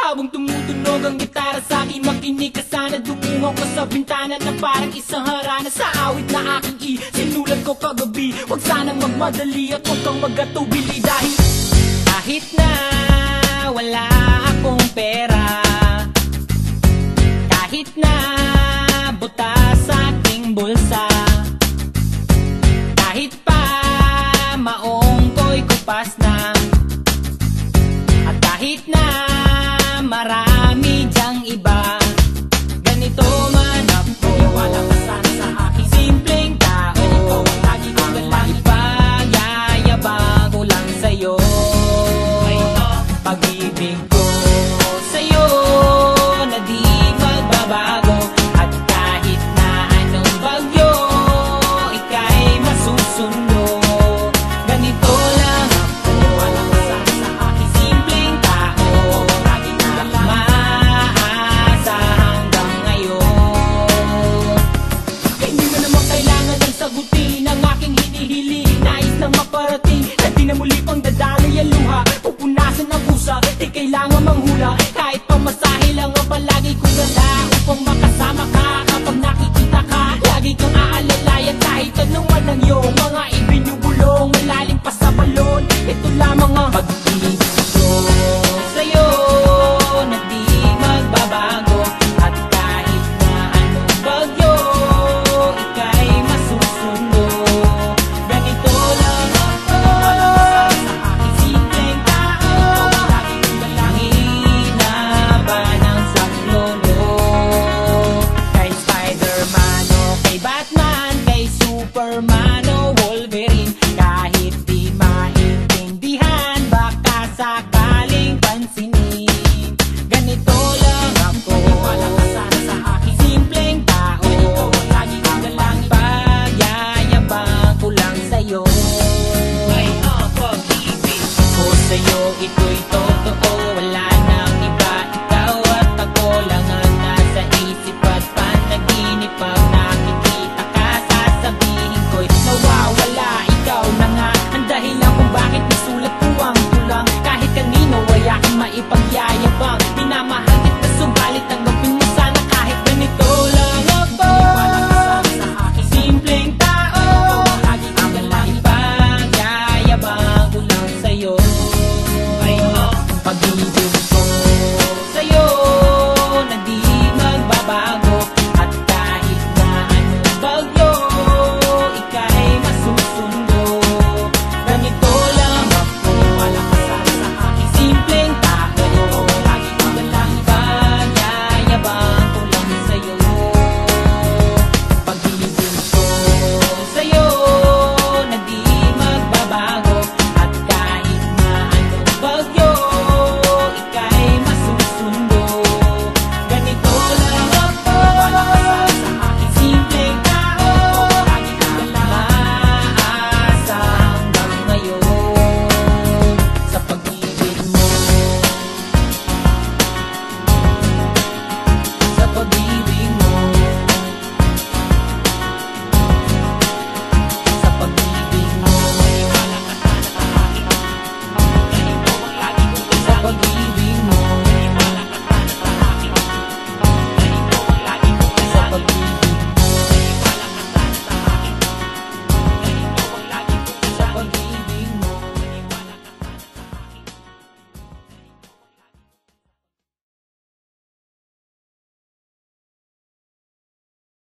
Habang tumutunog ang gitara sa akin, makinig ka sana. Dumungaw ko sa bintana na parang isang harana. Sa awit na aking sinulat ko kagabi, huwag sanang magmadali at huwag kang magatubili. Dahil kahit na wala akong pera, kahit na butas sa aking bulsa, kahit pa maong ko'y kupas na, at kahit na marami dyang iba, ganito man ako, wala ka sana sa aking simpleng tao. Ikaw ang lagi kong galang, ipagyayabang ko lang sa'yo. Pag-ibig ko sa'yo na di magbabago, at kahit na anong bagyo, ika'y masusundo. Ganito lang ako, wala ka sana sa aking simpleng tao. Lagi ko lang maasa hanggang ngayon. Hindi mo naman kailangan ng sagutin ang aking hinihiling. Nais lang maparating na di na muli pang dadaloy ang luha, pupunasan ang pusa, di kailangan manghula. Kahit pamasahe lang ang palagi kong ganda.